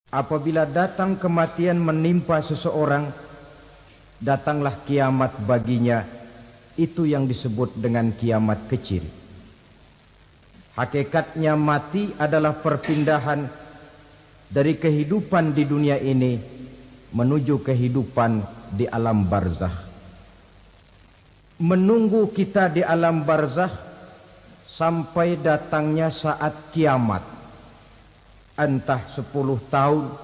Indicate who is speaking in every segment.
Speaker 1: Apabila datang kematian menimpa seseorang, datanglah kiamat baginya. Itu yang disebut dengan kiamat kecil. Hakikatnya mati adalah perpindahan dari kehidupan di dunia ini menuju kehidupan di alam barzakh. Menunggu kita di alam barzakh sampai datangnya saat kiamat. Entah 10 tahun,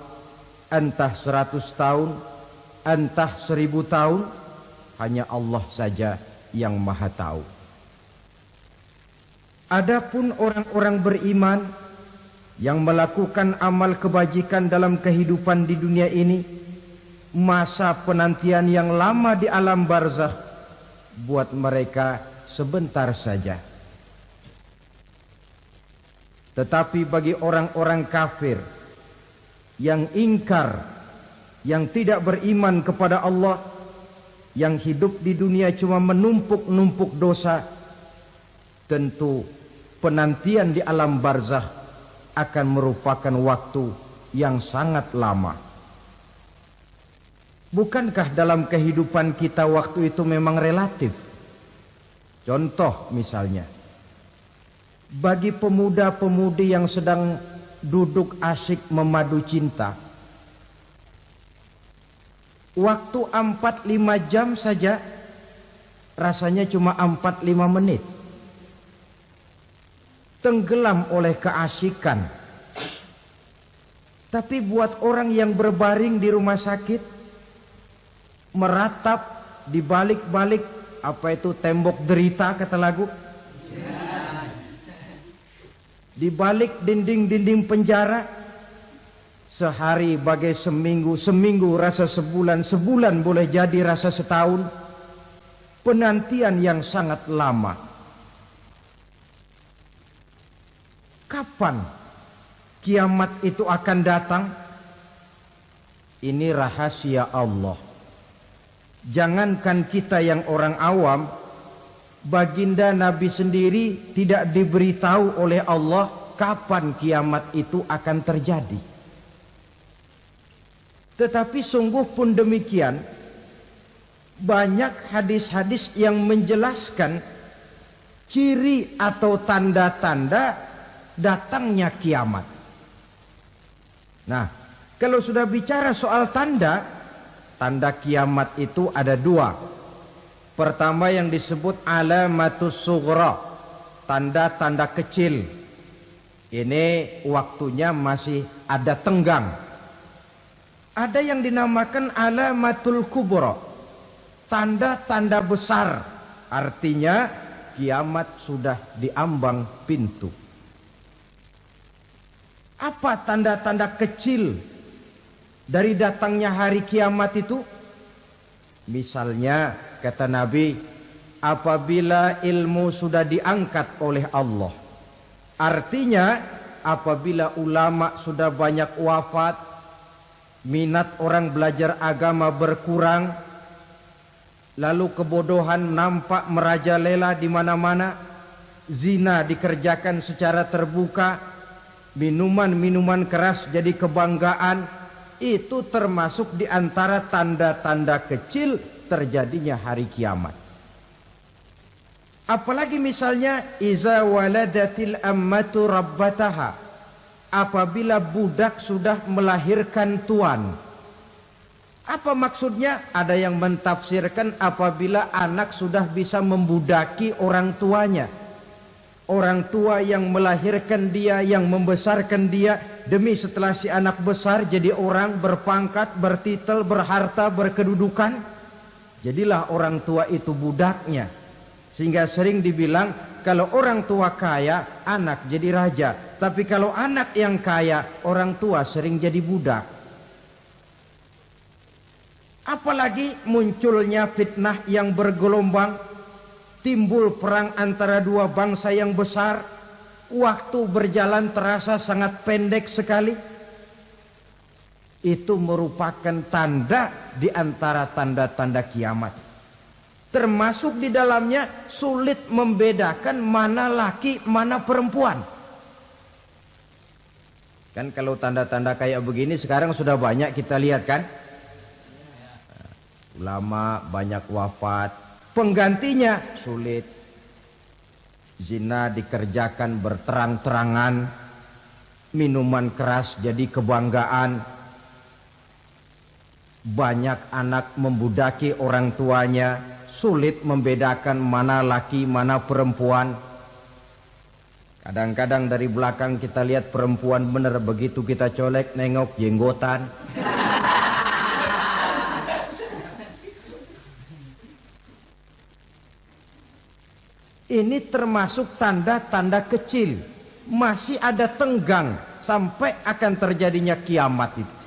Speaker 1: entah 100 tahun, entah 1000 tahun, hanya Allah saja yang maha tahu. Adapun orang-orang beriman yang melakukan amal kebajikan dalam kehidupan di dunia ini, masa penantian yang lama di alam barzakh buat mereka sebentar saja. Tetapi bagi orang-orang kafir yang ingkar, yang tidak beriman kepada Allah, yang hidup di dunia cuma menumpuk-numpuk dosa, tentu penantian di alam barzakh akan merupakan waktu yang sangat lama. Bukankah dalam kehidupan kita waktu itu memang relatif? Contoh misalnya, bagi pemuda-pemudi yang sedang duduk asyik memadu cinta, waktu 4-5 jam saja rasanya cuma 4-5 menit. Tenggelam oleh keasikan. Tapi buat orang yang berbaring di rumah sakit, meratap di balik-balik apa itu tembok derita kata lagu, di balik dinding-dinding penjara, sehari bagai seminggu, seminggu rasa sebulan, sebulan boleh jadi rasa setahun. Penantian yang sangat lama. Kapan kiamat itu akan datang? Ini rahasia Allah. Jangankan kita yang orang awam, baginda Nabi sendiri tidak diberitahu oleh Allah kapan kiamat itu akan terjadi. Tetapi sungguh pun demikian, banyak hadis-hadis yang menjelaskan ciri atau tanda-tanda datangnya kiamat. Nah, kalau sudah bicara soal tanda, tanda kiamat itu ada 2. Pertama yang disebut alamatus sughra, tanda-tanda kecil. Ini waktunya masih ada tenggang. Ada yang dinamakan alamatul kubra, tanda-tanda besar. Artinya kiamat sudah diambang pintu. Apa tanda-tanda kecil dari datangnya hari kiamat itu? Misalnya kata Nabi, apabila ilmu sudah diangkat oleh Allah. Artinya apabila ulama sudah banyak wafat, minat orang belajar agama berkurang, lalu kebodohan nampak merajalela di mana-mana, zina dikerjakan secara terbuka, minuman-minuman keras jadi kebanggaan, itu termasuk di antara tanda-tanda kecil terjadinya hari kiamat. Apalagi misalnya iza waladatil ammatu rabbataha, apabila budak sudah melahirkan tuan. Apa maksudnya? Ada yang mentafsirkan apabila anak sudah bisa membudaki orang tuanya. Orang tua yang melahirkan dia, yang membesarkan dia, demi setelah si anak besar jadi orang berpangkat, bertitel, berharta, berkedudukan, jadilah orang tua itu budaknya. Sehingga sering dibilang kalau orang tua kaya, anak jadi raja. Tapi kalau anak yang kaya, orang tua sering jadi budak. Apalagi munculnya fitnah yang bergelombang, timbul perang antara 2 bangsa yang besar, waktu berjalan terasa sangat pendek sekali. Itu merupakan tanda di antara tanda-tanda kiamat. Termasuk di dalamnya sulit membedakan mana laki, mana perempuan. Kan kalau tanda-tanda kayak begini sekarang sudah banyak kita lihat kan. Ulama banyak wafat, penggantinya sulit. Zina dikerjakan berterang-terangan, minuman keras jadi kebanggaan. Banyak anak membudaki orang tuanya, sulit membedakan mana laki mana perempuan. Kadang-kadang dari belakang kita lihat perempuan bener, begitu kita colek nengok jenggotan. Ini termasuk tanda-tanda kecil. Masih ada tenggang sampai akan terjadinya kiamat itu.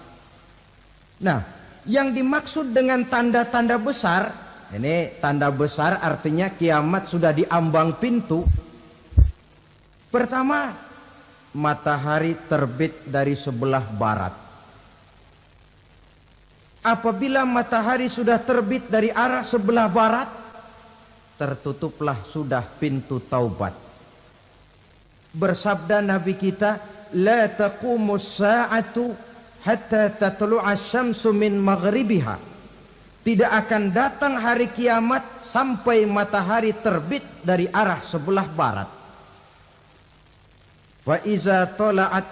Speaker 1: Nah, yang dimaksud dengan tanda-tanda besar, ini tanda besar artinya kiamat sudah di ambang pintu. Pertama, matahari terbit dari sebelah barat. Apabila matahari sudah terbit dari arah sebelah barat, tertutuplah sudah pintu taubat. Bersabda Nabi kita, la taqumus sa'atu hatta tatlu'a syamsu min maghribiha. Tidak akan datang hari kiamat sampai matahari terbit dari arah sebelah barat. Wa iza tala'at,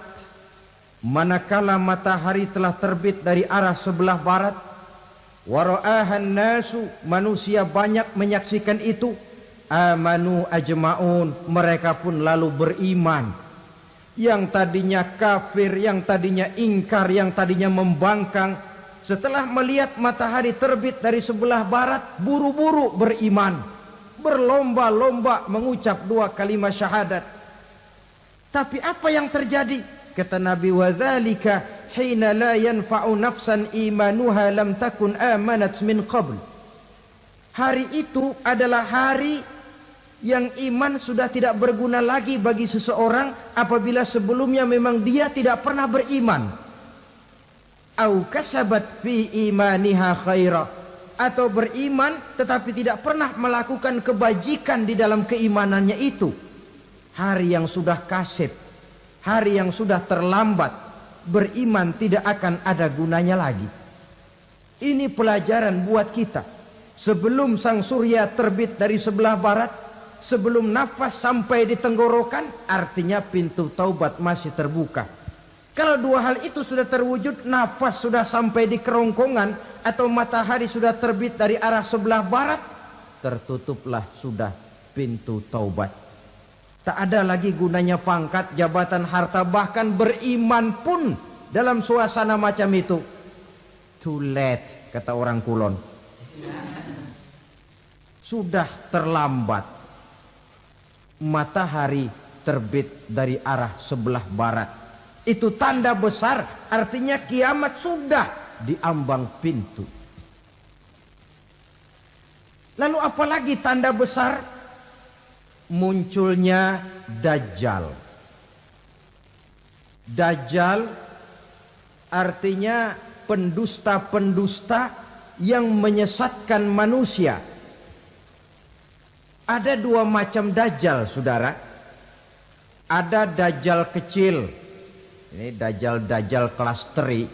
Speaker 1: manakala matahari telah terbit dari arah sebelah barat, wa ra'ahan nasu, manusia banyak menyaksikan itu, amanu ajma'un, mereka pun lalu beriman. Yang tadinya kafir, yang tadinya ingkar, yang tadinya membangkang, setelah melihat matahari terbit dari sebelah barat, buru-buru beriman, berlomba-lomba mengucap 2 kalimat syahadat. Tapi apa yang terjadi? Kata Nabi, wadzalika hina la yanfa'u nafsan imanuha lam takun amanat min qabl. Hari itu adalah hari yang iman sudah tidak berguna lagi bagi seseorang apabila sebelumnya memang dia tidak pernah beriman. Au kasabat fi imaniha khaira, atau beriman tetapi tidak pernah melakukan kebajikan di dalam keimanannya itu. Hari yang sudah kasib, hari yang sudah terlambat, beriman tidak akan ada gunanya lagi. Ini pelajaran buat kita. Sebelum sang surya terbit dari sebelah barat, sebelum nafas sampai di tenggorokan, artinya pintu taubat masih terbuka. Kalau 2 hal itu sudah terwujud, nafas sudah sampai di kerongkongan, atau matahari sudah terbit dari arah sebelah barat, tertutuplah sudah pintu taubat. Tak ada lagi gunanya pangkat, jabatan, harta, bahkan beriman pun dalam suasana macam itu. Too late, kata orang Kulon. Sudah terlambat. Matahari terbit dari arah sebelah barat. Itu tanda besar, artinya kiamat sudah di ambang pintu. Lalu apalagi tanda besar? Munculnya Dajjal. Dajjal artinya pendusta-pendusta yang menyesatkan manusia. Ada 2 macam Dajjal, saudara. Ada Dajjal kecil. Ini Dajjal kelas teri.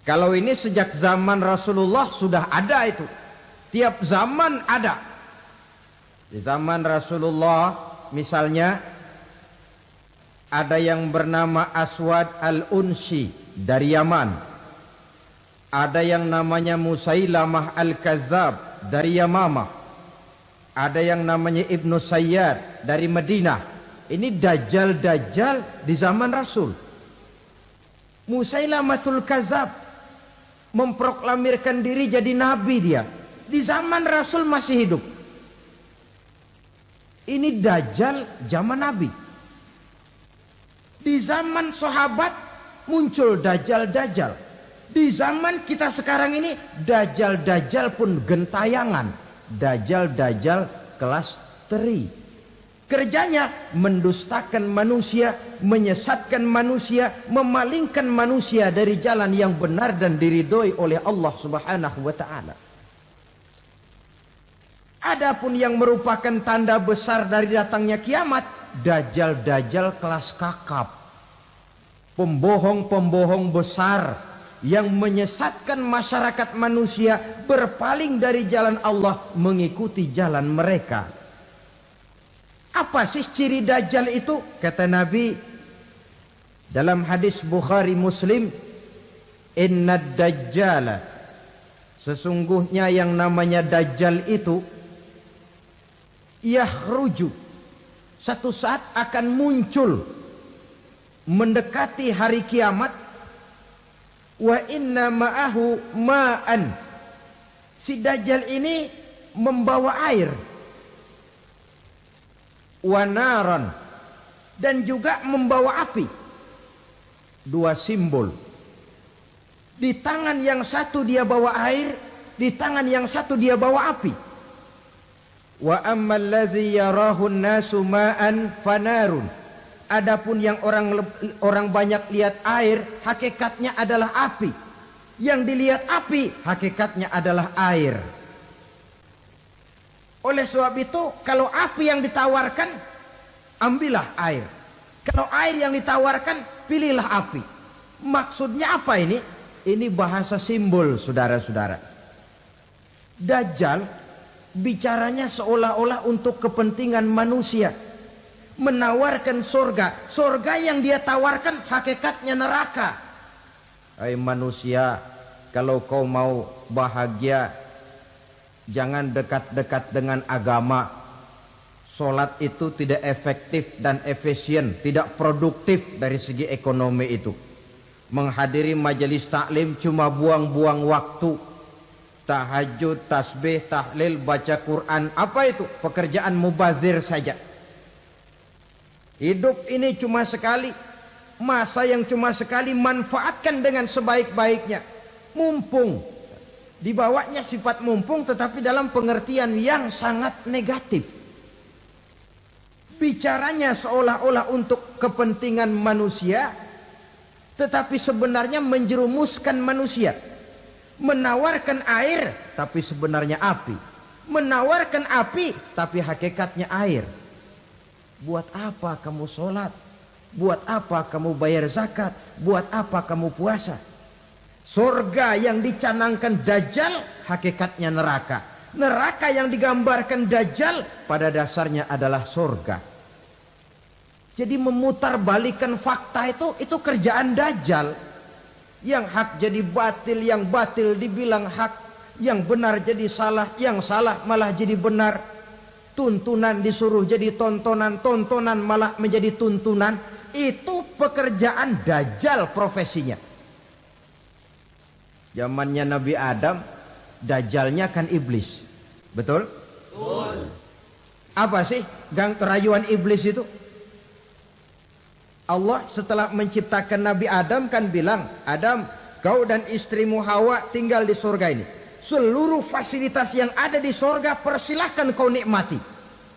Speaker 1: Kalau ini sejak zaman Rasulullah sudah ada itu. Tiap zaman ada. Di zaman Rasulullah misalnya ada yang bernama Aswad al-Unsi dari Yaman. Ada yang namanya Musailamah al-Kazzab dari Yamamah. Ada yang namanya Ibnu Sayyad dari Madinah. Ini Dajjal-Dajjal di zaman Rasul. Musailamatul Kazzab memproklamirkan diri jadi nabi dia. Di zaman Rasul masih hidup. Ini Dajjal zaman Nabi. Di zaman sahabat muncul Dajjal-Dajjal. Di zaman kita sekarang ini Dajjal-Dajjal pun gentayangan. Dajjal-Dajjal kelas teri. Kerjanya mendustakan manusia, menyesatkan manusia, memalingkan manusia dari jalan yang benar dan diridhoi oleh Allah Subhanahu wa taala. Adapun yang merupakan tanda besar dari datangnya kiamat, Dajjal-Dajjal kelas kakap. pembohong-pembohong besar yang menyesatkan masyarakat manusia berpaling dari jalan Allah mengikuti jalan mereka. Apa sih ciri Dajjal itu? Kata Nabi dalam hadis Bukhari Muslim, Innad Dajjala, sesungguhnya yang namanya Dajjal itu yakhruju, satu saat akan muncul mendekati hari kiamat. Wa inna ma'ahu ma'an, si Dajjal ini membawa air. Wa naran, dan juga membawa api. Dua simbol. Di tangan yang satu dia bawa air, di tangan yang satu dia bawa api. Wa ammal ladzi yarahu an-nasu ma'an fanarun. Adapun yang orang banyak lihat air, hakikatnya adalah api. Yang dilihat api, hakikatnya adalah air. Oleh sebab itu, kalau api yang ditawarkan, ambillah air. Kalau air yang ditawarkan, pilihlah api. Maksudnya apa ini? Ini bahasa simbol, saudara-saudara. Dajjal bicaranya seolah-olah untuk kepentingan manusia. Menawarkan surga. Surga yang dia tawarkan hakikatnya neraka. Hai manusia, kalau kau mau bahagia, jangan dekat-dekat dengan agama. Solat itu tidak efektif dan efisien, tidak produktif dari segi ekonomi itu. Menghadiri majelis taklim cuma buang-buang waktu. Tahajud, tasbih, tahlil, baca Quran, apa itu? Pekerjaan mubazir saja. Hidup ini cuma sekali, masa yang cuma sekali, manfaatkan dengan sebaik-baiknya. Mumpung, dibawanya sifat mumpung tetapi dalam pengertian yang sangat negatif. Bicaranya seolah-olah untuk kepentingan manusia, tetapi sebenarnya menjerumuskan manusia. Menawarkan air, tapi sebenarnya api. Menawarkan api, tapi hakikatnya air. Buat apa kamu sholat? Buat apa kamu bayar zakat? Buat apa kamu puasa? Surga yang dicanangkan Dajjal, hakikatnya neraka. Neraka yang digambarkan Dajjal, pada dasarnya adalah surga. Jadi memutarbalikan fakta itu kerjaan Dajjal. Yang hak jadi batil, yang batil dibilang hak, yang benar jadi salah, yang salah malah jadi benar. Tuntunan disuruh jadi tontonan, tontonan malah menjadi tuntunan. Itu pekerjaan Dajjal profesinya. Zamannya Nabi Adam, Dajjalnya kan iblis. Betul? Betul. Apa sih gang kerayuan iblis itu? Allah setelah menciptakan Nabi Adam kan bilang, Adam, kau dan istrimu Hawa tinggal di surga ini. Seluruh fasilitas yang ada di surga persilahkan kau nikmati.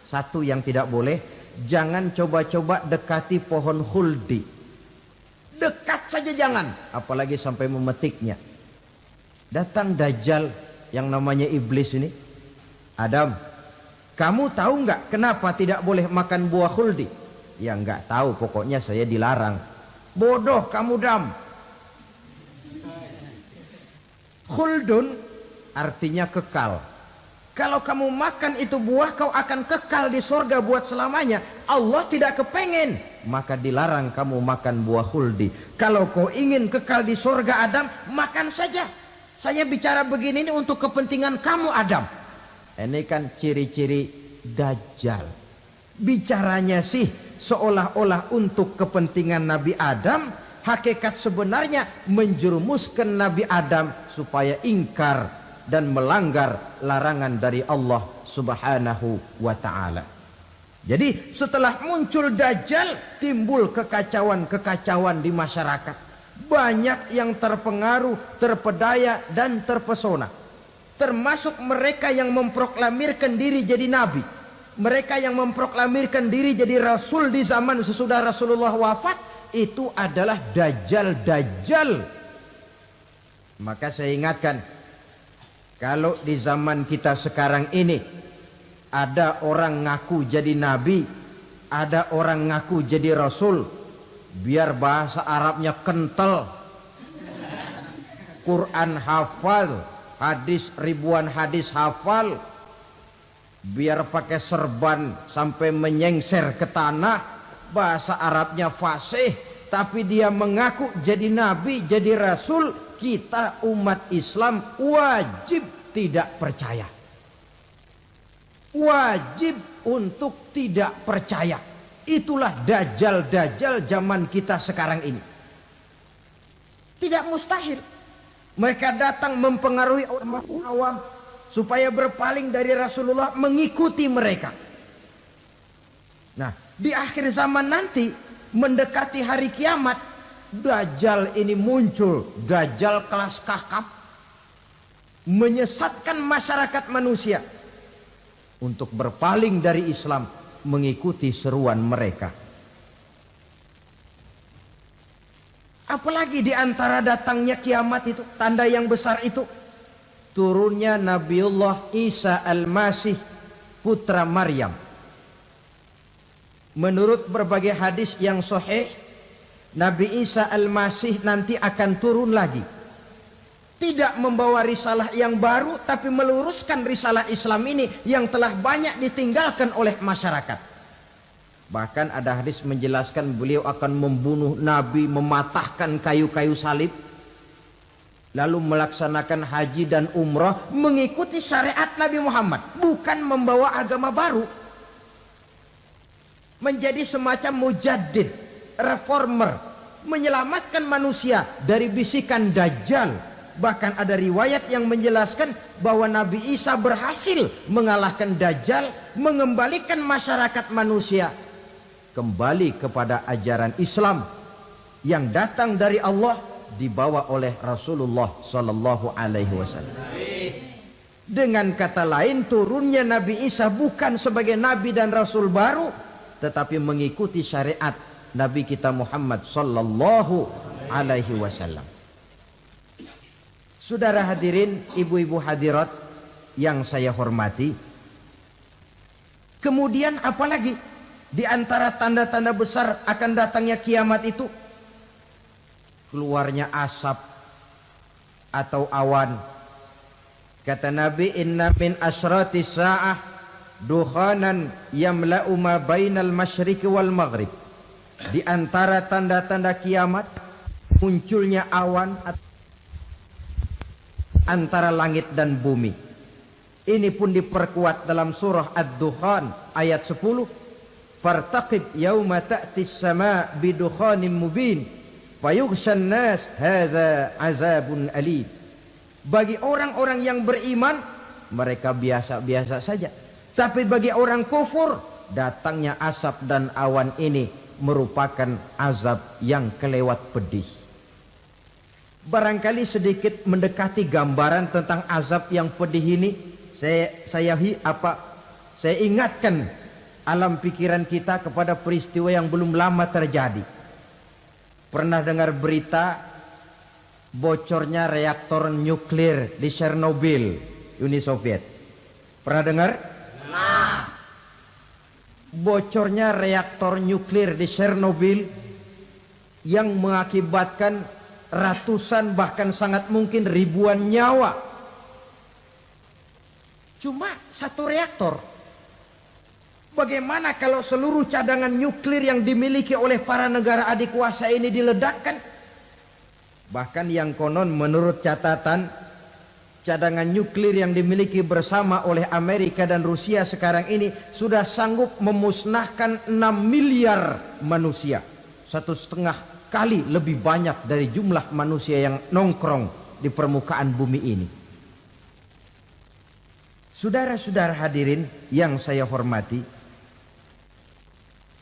Speaker 1: Satu yang tidak boleh, jangan coba-coba dekati pohon khuldi. Dekat saja jangan, apalagi sampai memetiknya. Datang Dajjal yang namanya iblis ini. Adam, kamu tahu nggak kenapa tidak boleh makan buah khuldi? Ya nggak tahu, pokoknya saya dilarang. Bodoh kamu Dam. Khuldun artinya kekal. Kalau kamu makan itu buah, kau akan kekal di surga buat selamanya. Allah tidak kepengen, maka dilarang kamu makan buah khuldi. Kalau kau ingin kekal di surga Adam, makan saja. Saya bicara begini ini untuk kepentingan kamu Adam. Ini kan ciri-ciri Dajjal. Bicaranya sih seolah-olah untuk kepentingan Nabi Adam, hakikat sebenarnya menjerumuskan Nabi Adam supaya ingkar dan melanggar larangan dari Allah Subhanahu wa ta'ala. Jadi setelah muncul Dajjal, timbul kekacauan-kekacauan di masyarakat. Banyak yang terpengaruh, terpedaya dan terpesona. Termasuk mereka yang memproklamirkan diri jadi nabi. Mereka yang memproklamirkan diri jadi rasul di zaman sesudah Rasulullah wafat, itu adalah Dajjal-Dajjal. Maka saya ingatkan, kalau di zaman kita sekarang ini ada orang ngaku jadi nabi, ada orang ngaku jadi rasul, biar bahasa Arabnya kental, Quran hafal, hadis ribuan hadis hafal, biar pakai serban sampai menyengser ke tanah, bahasa Arabnya fasih, tapi dia mengaku jadi nabi, jadi rasul. Kita umat Islam wajib tidak percaya, wajib untuk tidak percaya. Itulah dajjal-dajjal zaman kita sekarang ini. Tidak mustahil mereka datang mempengaruhi orang awam supaya berpaling dari Rasulullah, mengikuti mereka. Nah, di akhir zaman nanti, mendekati hari kiamat, dajjal ini muncul, dajjal kelas kakap, menyesatkan masyarakat manusia untuk berpaling dari Islam, mengikuti seruan mereka. Apalagi di antara datangnya kiamat itu, tanda yang besar itu, turunnya Nabiullah Isa Al-Masih, putra Maryam. Menurut berbagai hadis yang sahih, Nabi Isa Al-Masih nanti akan turun lagi. Tidak membawa risalah yang baru, tapi meluruskan risalah Islam ini yang telah banyak ditinggalkan oleh masyarakat. Bahkan ada hadis menjelaskan beliau akan membunuh Nabi, mematahkan kayu-kayu salib, lalu melaksanakan haji dan umrah mengikuti syariat Nabi Muhammad, bukan membawa agama baru. Menjadi semacam mujaddid, reformer, menyelamatkan manusia dari bisikan dajjal. Bahkan ada riwayat yang menjelaskan bahwa Nabi Isa berhasil mengalahkan dajjal, mengembalikan masyarakat manusia kembali kepada ajaran Islam yang datang dari Allah, dibawa oleh Rasulullah sallallahu alaihi wasallam. Dengan kata lain, turunnya Nabi Isa bukan sebagai nabi dan rasul baru, tetapi mengikuti syariat Nabi kita Muhammad sallallahu alaihi wasallam. Saudara hadirin, ibu-ibu hadirat yang saya hormati, kemudian apalagi di antara tanda-tanda besar akan datangnya kiamat itu? Keluarnya asap atau awan. Kata Nabi, inna min asyrati sa'ah dukhanan yamla'u ma bainal masyriqi wal maghrib. Di antara tanda-tanda kiamat, munculnya awan antara langit dan bumi. Ini pun diperkuat dalam surah Ad-Dukhan ayat 10. Fartaqib yauma ta'tis sama' bidukhanin mubin fayughshan nas hadza azabun alim. Bagi orang-orang yang beriman, mereka biasa-biasa saja. Tapi bagi orang kufur, datangnya asap dan awan ini merupakan azab yang kelewat pedih. Barangkali sedikit mendekati gambaran tentang azab yang pedih ini, saya ingatkan alam pikiran kita kepada peristiwa yang belum lama terjadi. Pernah dengar berita bocornya reaktor nuklir di Chernobyl, Uni Soviet? Pernah dengar? Nah, bocornya reaktor nuklir di Chernobyl yang mengakibatkan ratusan bahkan sangat mungkin ribuan nyawa. Cuma satu reaktor. Bagaimana kalau seluruh cadangan nuklir yang dimiliki oleh para negara adik kuasa ini diledakkan? Bahkan yang konon menurut catatan, cadangan nuklir yang dimiliki bersama oleh Amerika dan Rusia sekarang ini sudah sanggup memusnahkan 6 miliar manusia. 1,5 kali lebih banyak dari jumlah manusia yang nongkrong di permukaan bumi ini. Saudara-saudara hadirin yang saya hormati,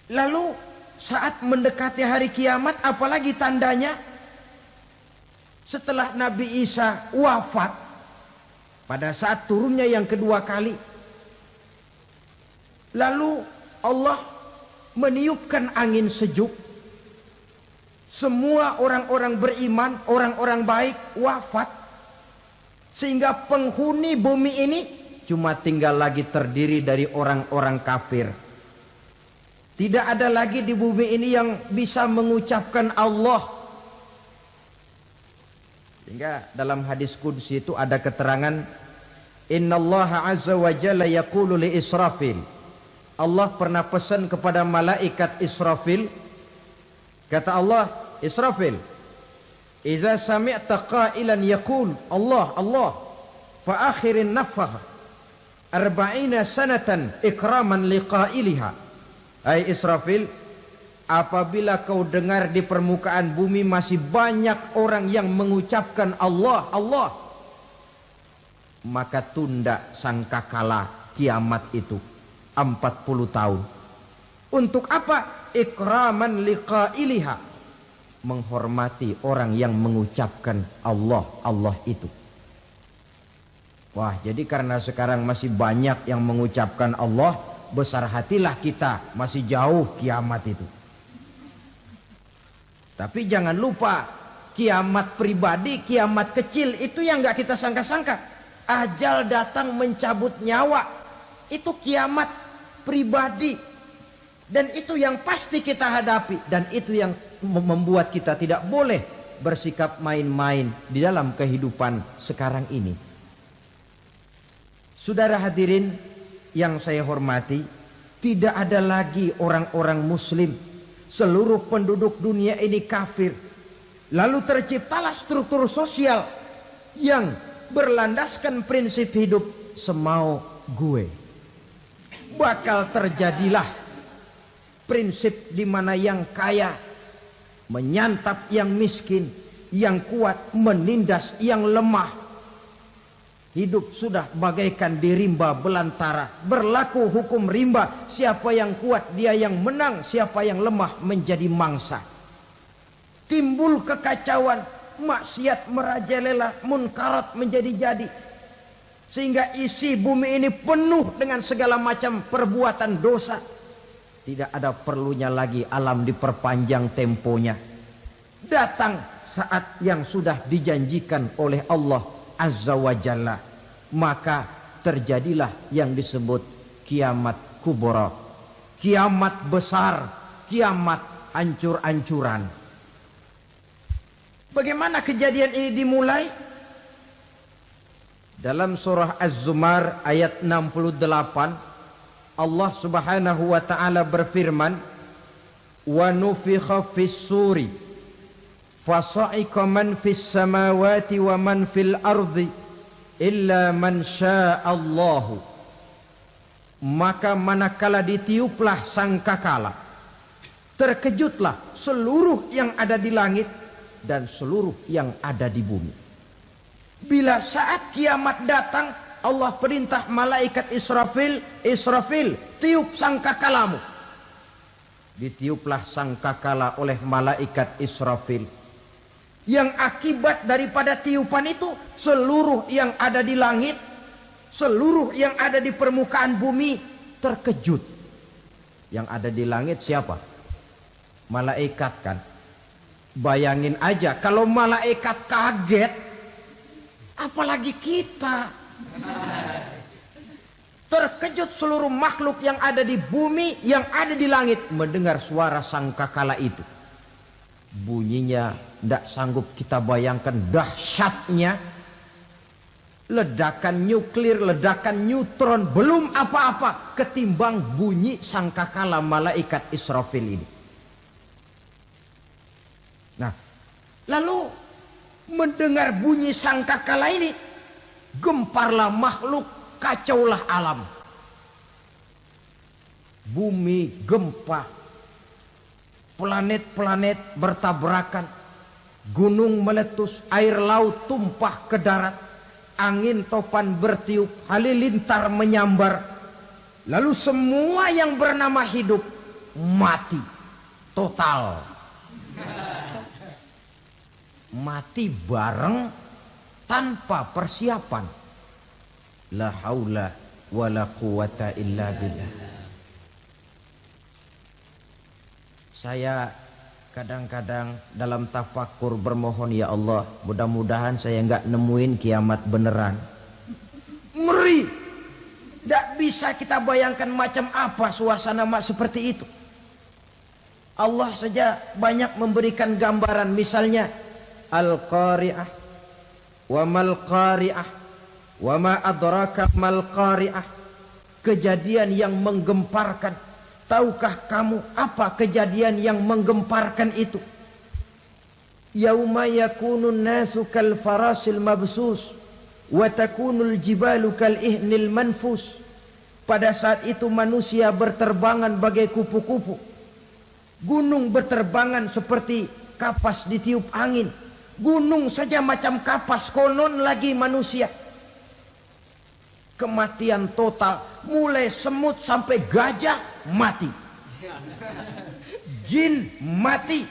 Speaker 1: lalu saat mendekati hari kiamat, apalagi tandanya? Setelah Nabi Isa wafat, pada saat turunnya yang kedua kali, lalu Allah meniupkan angin sejuk. Semua orang-orang beriman, orang-orang baik wafat. Sehingga penghuni bumi ini cuma tinggal lagi terdiri dari orang-orang kafir. Tidak ada lagi di bumi ini yang bisa mengucapkan Allah. Sehingga dalam hadis qudsi itu ada keterangan, innallaha azza wa jalla yaqulu li Israfil. Allah pernah pesan kepada malaikat Israfil. Kata Allah, Israfil, idza sami'ta qailan yaqul Allah Allah fa akhirin nafakh 40 sanatan ikraman liqailiha. Hai Israfil, apabila kau dengar di permukaan bumi masih banyak orang yang mengucapkan Allah Allah, maka tunda sangkakala kiamat itu 40 tahun. Untuk apa? Ikraman liqailiha, menghormati orang yang mengucapkan Allah Allah itu. Wah, jadi karena sekarang masih banyak yang mengucapkan Allah, besar hatilah kita, masih jauh kiamat itu. Tapi jangan lupa, kiamat pribadi, kiamat kecil itu yang gak kita sangka-sangka. Ajal datang mencabut nyawa, itu kiamat pribadi. Dan itu yang pasti kita hadapi. Dan itu yang membuat kita tidak boleh bersikap main-main di dalam kehidupan sekarang ini. Saudara hadirin yang saya hormati, tidak ada lagi orang-orang muslim. Seluruh penduduk dunia ini kafir. Lalu terciptalah struktur sosial yang berlandaskan prinsip hidup semau gue. Bakal terjadilah prinsip di mana yang kaya menyantap yang miskin, yang kuat menindas yang lemah. Hidup sudah bagaikan di rimba belantara. Berlaku hukum rimba. Siapa yang kuat dia yang menang. Siapa yang lemah menjadi mangsa. Timbul kekacauan. Maksiat merajalela. Munkarat menjadi-jadi. Sehingga isi bumi ini penuh dengan segala macam perbuatan dosa. Tidak ada perlunya lagi alam diperpanjang temponya. Datang saat yang sudah dijanjikan oleh Allah Azza wa Jalla, maka terjadilah yang disebut kiamat kubra, kiamat besar, kiamat ancur-ancuran. Bagaimana kejadian ini dimulai? Dalam surah Az-Zumar ayat 68, Allah Subhanahu wa taala berfirman, "Wa nufikha fis-suri fasa'iqa man fis samawati wa man fil ardi illa man sya'allahu." Maka manakala ditiuplah sangkakala, terkejutlah seluruh yang ada di langit dan seluruh yang ada di bumi. Bila saat kiamat datang, Allah perintah malaikat Israfil, Israfil, tiup sangkakalamu. Ditiuplah sangkakala oleh malaikat Israfil. Yang akibat daripada tiupan itu, seluruh yang ada di langit, seluruh yang ada di permukaan bumi terkejut. Yang ada di langit siapa? Malaikat kan. Bayangin aja kalau malaikat kaget, apalagi kita. Terkejut seluruh makhluk yang ada di bumi, yang ada di langit mendengar suara sangkakala itu. Bunyinya tidak sanggup kita bayangkan dahsyatnya. Ledakan nuklir, ledakan neutron, belum apa-apa ketimbang bunyi sangkakala malaikat Israfil ini. Nah, lalu mendengar bunyi sangkakala ini, gemparlah makhluk, kacaulah alam. Bumi gempa, planet-planet bertabrakan, gunung meletus, air laut tumpah ke darat, angin topan bertiup, halilintar menyambar. Lalu semua yang bernama hidup mati total. Mati bareng tanpa persiapan. La haula wala quwata illa billah. Saya kadang-kadang dalam tafakur bermohon, ya Allah, mudah-mudahan saya enggak nemuin kiamat beneran. Ngeri. Tidak bisa kita bayangkan macam apa suasana seperti itu. Allah saja banyak memberikan gambaran, misalnya Al-Qari'ah, wa mal Qari'ah, wa ma adraka mal Qari'ah. Kejadian yang menggemparkan. Tahukah kamu apa kejadian yang menggemparkan itu? Yauma yakunun nasu kal farasil mabsus wa takunul jibalu kal ihnil manfus. Pada saat itu manusia berterbangan bagai kupu-kupu. Gunung berterbangan seperti kapas ditiup angin. Gunung saja macam kapas, konon lagi manusia. Kematian total, mulai semut sampai gajah mati. Jin mati,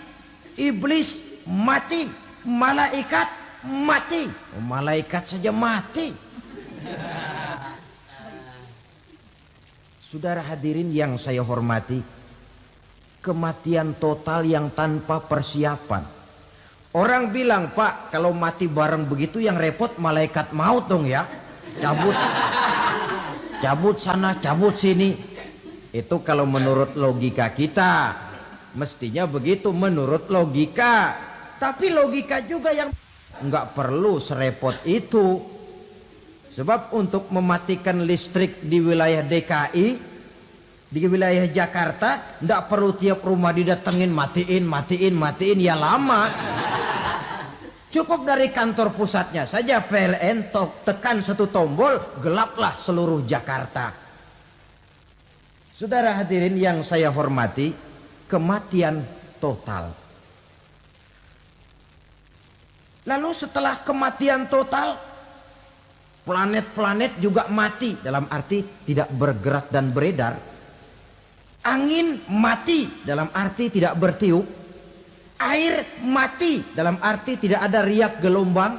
Speaker 1: iblis mati, malaikat mati. Malaikat saja mati. Saudara hadirin yang saya hormati, kematian total yang tanpa persiapan. Orang bilang, Pak, kalau mati bareng begitu yang repot malaikat maut dong ya. Cabut sana, cabut sini. Itu kalau menurut logika kita. Mestinya begitu menurut logika. Tapi logika juga yang nggak perlu serepot itu. Sebab untuk mematikan listrik di wilayah DKI, di wilayah Jakarta, tidak perlu tiap rumah didatengin, matiin, ya lama. Cukup dari kantor pusatnya saja PLN, tekan satu tombol, gelaplah seluruh Jakarta. Saudara hadirin yang saya hormati, kematian total. Lalu setelah kematian total, planet-planet juga mati, dalam arti tidak bergerak dan beredar. Angin mati, dalam arti tidak bertiup. Air mati, dalam arti tidak ada riak gelombang.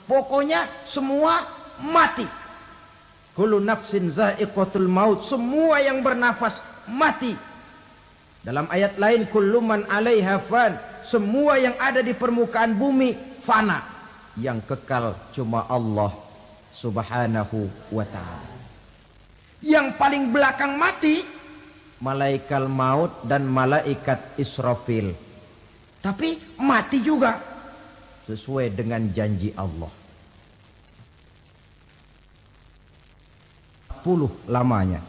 Speaker 1: Pokoknya semua mati. Kullu nafsin za'iqatul maut, semua yang bernafas mati. Dalam ayat lain, kullu man 'alaiha fan, semua yang ada di permukaan bumi fana. Yang kekal cuma Allah Subhanahu wa ta'ala. Yang paling belakang mati malaikat maut dan malaikat Israfil. Tapi mati juga sesuai dengan janji Allah. 40 lamanya.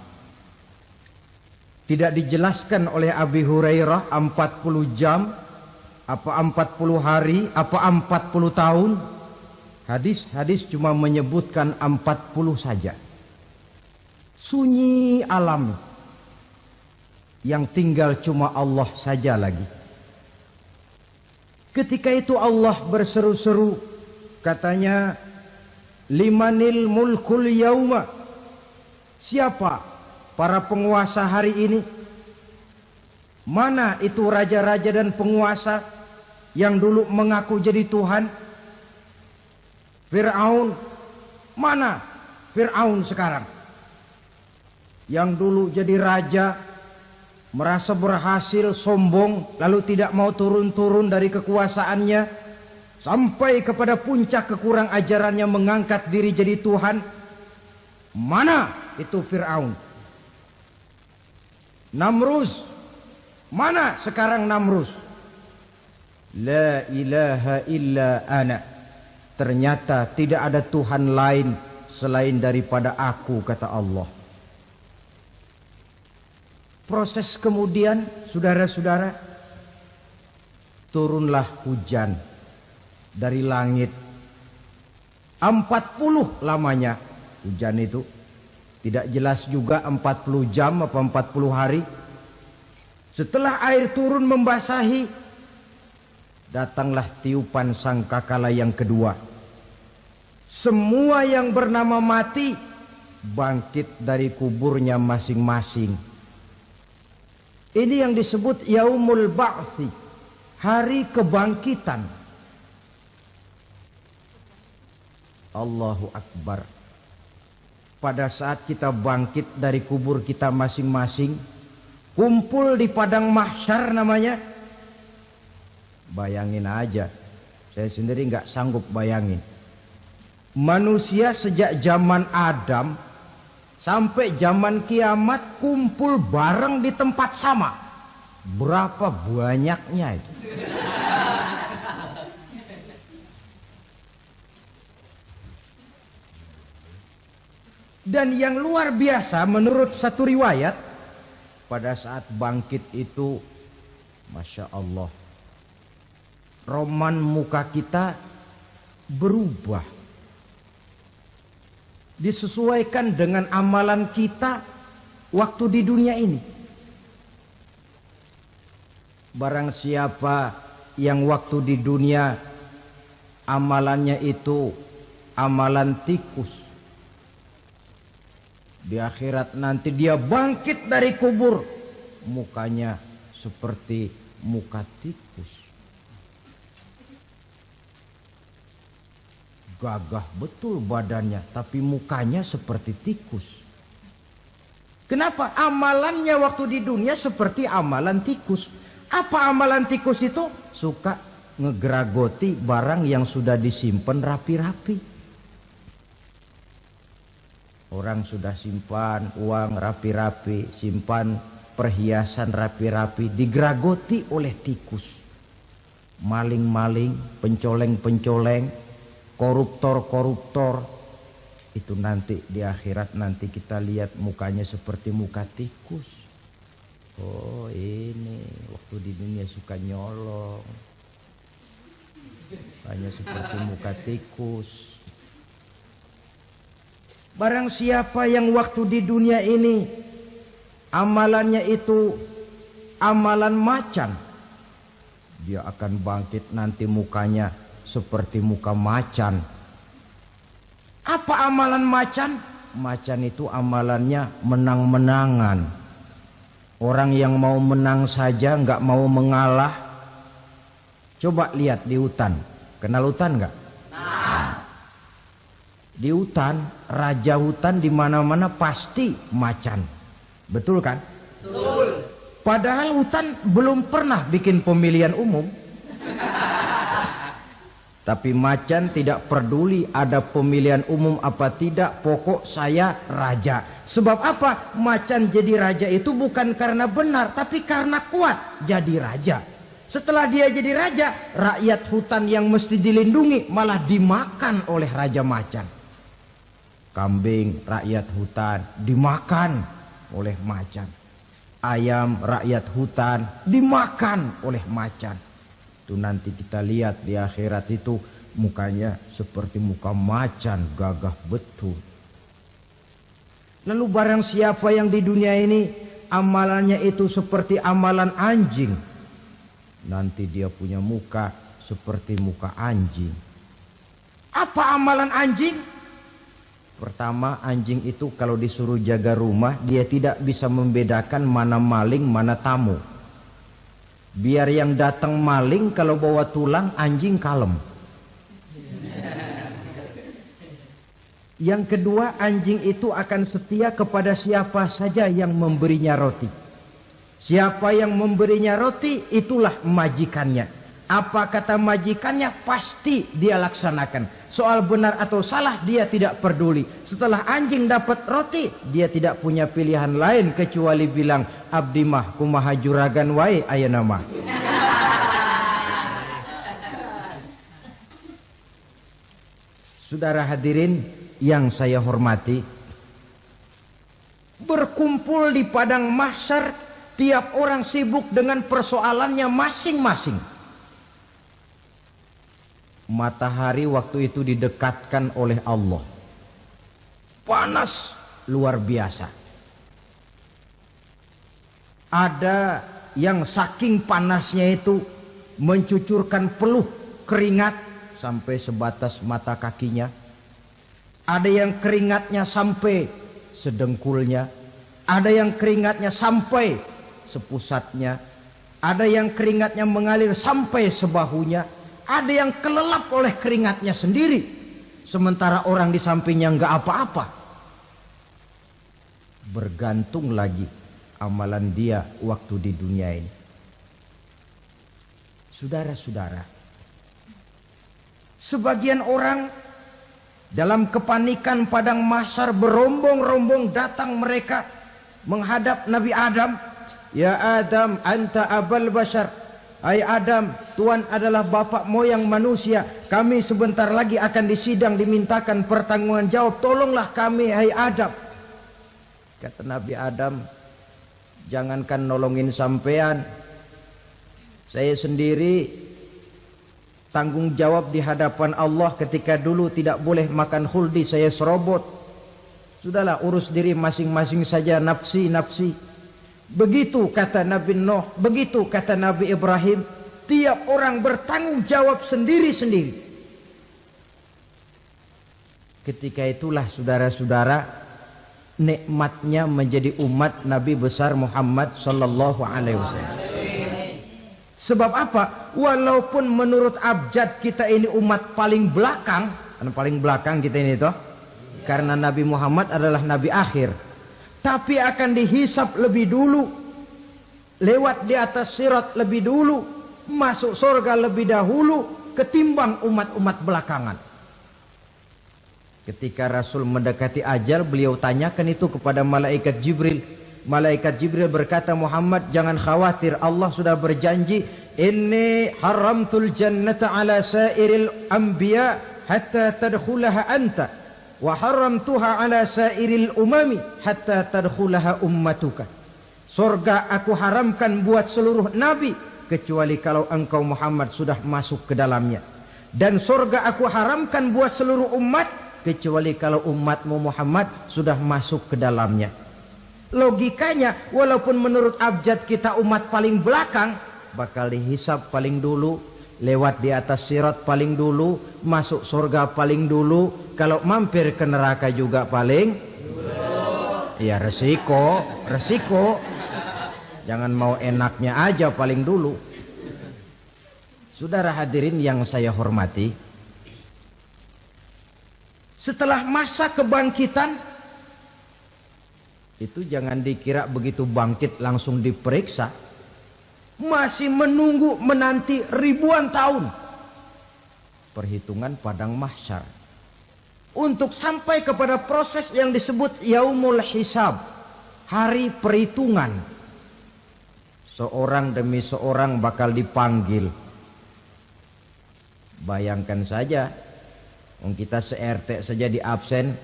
Speaker 1: Tidak dijelaskan oleh Abi Hurairah 40 jam, apa 40 hari, apa 40 tahun. Hadis-hadis cuma menyebutkan 40 saja. Sunyi alam. Yang tinggal cuma Allah saja lagi. Ketika itu Allah berseru-seru, katanya, limanil mulkul yauma. Siapa para penguasa hari ini? Mana itu raja-raja dan penguasa yang dulu mengaku jadi Tuhan? Fir'aun. Mana Fir'aun sekarang? Yang dulu jadi raja, merasa berhasil, sombong, lalu tidak mau turun-turun dari kekuasaannya, sampai kepada puncak kekurang ajarannya mengangkat diri jadi Tuhan. Mana itu Fir'aun? Namrus. Mana sekarang Namrus? La ilaha illa ana. Ternyata tidak ada Tuhan lain selain daripada aku, kata Allah. Proses kemudian, saudara-saudara, turunlah hujan dari langit. 40 lamanya hujan itu. Tidak jelas juga 40 jam apa 40 hari. Setelah air turun membasahi, datanglah tiupan sangkakala yang kedua. Semua yang bernama mati bangkit dari kuburnya masing-masing. Ini yang disebut Yaumul Ba'thi, hari kebangkitan. Allahu Akbar. Pada saat kita bangkit dari kubur kita masing-masing, kumpul di padang mahsyar namanya. Bayangin aja, saya sendiri nggak sanggup bayangin. Manusia sejak zaman Adam sampai zaman kiamat kumpul bareng di tempat sama. Berapa banyaknya itu? Dan yang luar biasa menurut satu riwayat, pada saat bangkit itu, Masya Allah, roman muka kita berubah. Disesuaikan dengan amalan kita waktu di dunia ini. Barang siapa yang waktu di dunia amalannya itu amalan tikus, di akhirat nanti dia bangkit dari kubur, mukanya seperti muka tikus. Gagah betul badannya, tapi mukanya seperti tikus. Kenapa? Amalannya waktu di dunia seperti amalan tikus. Apa amalan tikus itu? Suka ngegeragoti barang yang sudah disimpan rapi-rapi. Orang sudah simpan uang rapi-rapi, simpan perhiasan rapi-rapi, digeragoti oleh tikus. Maling-maling, pencoleng-pencoleng, koruptor-koruptor. Itu nanti di akhirat nanti kita lihat mukanya seperti muka tikus. Oh ini waktu di dunia suka nyolong, mukanya seperti muka tikus. Barang siapa yang waktu di dunia ini amalannya itu amalan macan, dia akan bangkit nanti mukanya seperti muka macan. Apa amalan macan? Macan itu amalannya menang-menangan. Orang yang mau menang saja nggak mau mengalah. Coba lihat di hutan. Kenal hutan nggak? Di hutan, raja hutan di mana-mana pasti macan. Betul kan? Betul. Padahal hutan belum pernah bikin pemilihan umum. Tapi macan tidak peduli ada pemilihan umum apa tidak, pokok saya raja. Sebab apa? Macan jadi raja itu bukan karena benar, tapi karena kuat jadi raja. Setelah dia jadi raja, rakyat hutan yang mesti dilindungi malah dimakan oleh raja macan. Kambing rakyat hutan dimakan oleh macan. Ayam rakyat hutan dimakan oleh macan. Itu nanti kita lihat di akhirat itu mukanya seperti muka macan, gagah betul. Lalu barang siapa yang di dunia ini amalannya itu seperti amalan anjing, nanti dia punya muka seperti muka anjing. Apa amalan anjing? Pertama, anjing itu kalau disuruh jaga rumah, dia tidak bisa membedakan mana maling, mana tamu. Biar yang datang maling kalau bawa tulang, anjing kalem. Yang kedua, anjing itu akan setia kepada siapa saja yang memberinya roti. Siapa yang memberinya roti, itulah majikannya. Apa kata majikannya, pasti dia laksanakan. Soal benar atau salah, dia tidak peduli. Setelah anjing dapat roti, dia tidak punya pilihan lain kecuali bilang, abdi mah kumaha juragan wae ayeuna mah. Saudara hadirin yang saya hormati, berkumpul di padang mahsyar, tiap orang sibuk dengan persoalannya masing-masing. Matahari waktu itu didekatkan oleh Allah. Panas luar biasa. Ada yang saking panasnya itu mencucurkan peluh keringat sampai sebatas mata kakinya. Ada yang keringatnya sampai sedengkulnya. Ada yang keringatnya sampai sepusatnya. Ada yang keringatnya mengalir sampai sebahunya. Ada yang kelelap oleh keringatnya sendiri, sementara orang di sampingnya nggak apa-apa. Bergantung lagi amalan dia waktu di dunia ini. Saudara-saudara, sebagian orang dalam kepanikan padang mahsyar berombong-rombong datang mereka menghadap Nabi Adam. Ya Adam, anta abal bashar. Hai Adam, Tuhan adalah bapak moyang manusia. Kami sebentar lagi akan disidang, dimintakan pertanggungan jawab. Tolonglah kami, hai Adam. Kata Nabi Adam, jangankan nolongin sampean, saya sendiri tanggung jawab di hadapan Allah ketika dulu tidak boleh makan khuldi, saya serobot. Sudahlah, urus diri masing-masing saja, nafsi. Begitu kata Nabi Nuh, begitu kata Nabi Ibrahim. Tiap orang bertanggung jawab sendiri-sendiri. Ketika itulah saudara-saudara, nikmatnya menjadi umat Nabi besar Muhammad sallallahu alaihi wasallam. Sebab apa? Walaupun menurut abjad kita ini umat paling belakang, paling belakang kita ini toh, karena Nabi Muhammad adalah Nabi akhir, tapi akan dihisap lebih dulu, lewat di atas sirat lebih dulu, masuk surga lebih dahulu ketimbang umat-umat belakangan. Ketika Rasul mendekati ajal, beliau tanyakan itu kepada malaikat Jibril. Malaikat Jibril berkata, Muhammad jangan khawatir, Allah sudah berjanji, inni haramtul jannata ala sairil anbiya hatta tadkhulaha anta, wa haramtuha ala sairil umami hatta tadkhulaha ummatuka. Surga aku haramkan buat seluruh nabi kecuali kalau engkau Muhammad sudah masuk ke dalamnya, dan surga aku haramkan buat seluruh umat kecuali kalau umatmu Muhammad sudah masuk ke dalamnya. Logikanya, walaupun menurut abjad kita umat paling belakang, bakal dihisap paling dulu, lewat di atas sirat paling dulu, masuk surga paling dulu, kalau mampir ke neraka juga paling dulu. Ya resiko. Jangan mau enaknya aja paling dulu. Saudara hadirin yang saya hormati, setelah masa kebangkitan itu jangan dikira begitu bangkit langsung diperiksa. Masih menunggu menanti ribuan tahun perhitungan padang mahsyar untuk sampai kepada proses yang disebut yaumul hisab, hari perhitungan. Seorang demi seorang bakal dipanggil. Bayangkan saja, kita se-RT saja di absen,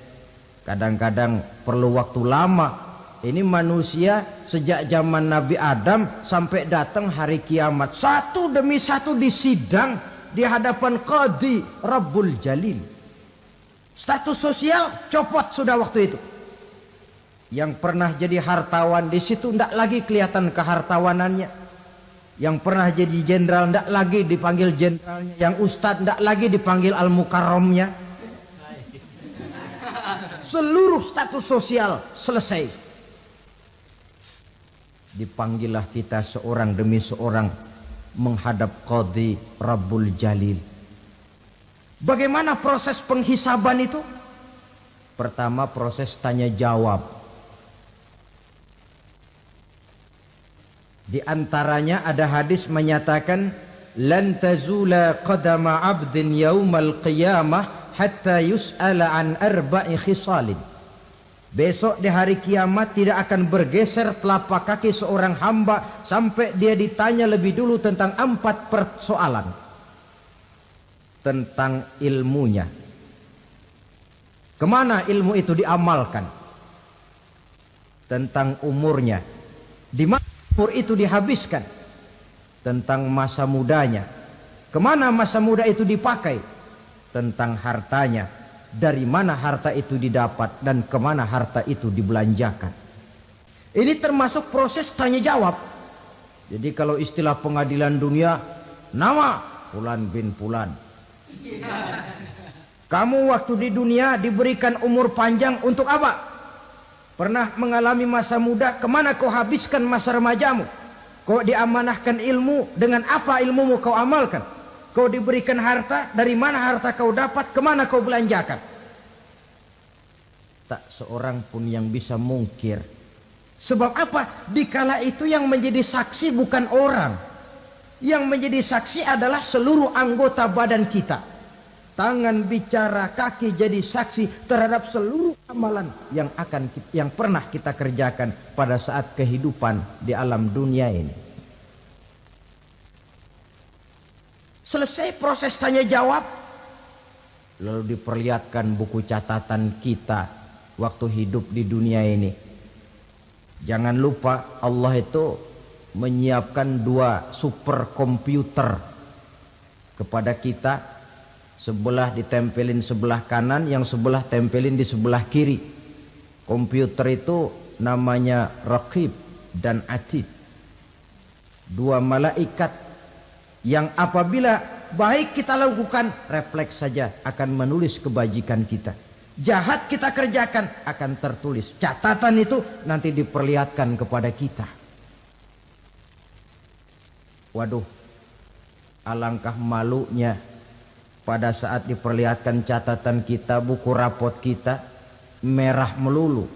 Speaker 1: kadang-kadang perlu waktu lama. Ini manusia sejak zaman Nabi Adam sampai datang hari kiamat, satu demi satu disidang di hadapan Qadhi Rabbul Jalil. Status sosial copot sudah waktu itu. Yang pernah jadi hartawan di situ tidak lagi kelihatan kehartawanannya. Yang pernah jadi jenderal tidak lagi dipanggil jenderalnya. Yang ustadz tidak lagi dipanggil al-mukarramnya. Seluruh status sosial selesai. Dipanggillah kita seorang demi seorang menghadap Qadhi Rabbul Jalil. Bagaimana proses penghisaban itu? Pertama, proses tanya jawab. Di antaranya ada hadis menyatakan, lan tazula qadama 'abdin yaumal qiyamah hatta yus'ala an arba'i khisalin. Besok di hari kiamat tidak akan bergeser telapak kaki seorang hamba sampai dia ditanya lebih dulu tentang 4 persoalan. Tentang ilmunya. Kemana ilmu itu diamalkan? Tentang umurnya. Di mana umur itu dihabiskan? Tentang masa mudanya. Kemana masa muda itu dipakai? Tentang hartanya. Dari mana harta itu didapat dan kemana harta itu dibelanjakan. Ini termasuk proses tanya jawab. Jadi kalau istilah pengadilan dunia, nama Fulan bin Fulan. Kamu waktu di dunia diberikan umur panjang untuk apa? Pernah mengalami masa muda, kemana kau habiskan masa remajamu? Kau diamanahkan ilmu, dengan apa ilmumu kau amalkan? Kau diberikan harta, dari mana harta kau dapat, kemana kau belanjakan? Tak seorang pun yang bisa mungkir. Sebab apa? Dikala itu yang menjadi saksi bukan orang. Yang menjadi saksi adalah seluruh anggota badan kita. tangan bicara, kaki jadi saksi terhadap seluruh amalan yang pernah kita kerjakan pada saat kehidupan di alam dunia ini. Selesai proses tanya jawab, lalu diperlihatkan buku catatan kita waktu hidup di dunia ini. Jangan lupa Allah itu menyiapkan 2 superkomputer kepada kita. Sebelah ditempelin sebelah kanan, yang sebelah tempelin di sebelah kiri. Komputer itu namanya Raqib dan Atid. 2 malaikat yang apabila baik kita lakukan, refleks saja akan menulis kebajikan kita. Jahat kita kerjakan, akan tertulis. Catatan itu nanti diperlihatkan kepada kita. Waduh, alangkah malunya pada saat diperlihatkan catatan kita, buku rapot kita merah melulu.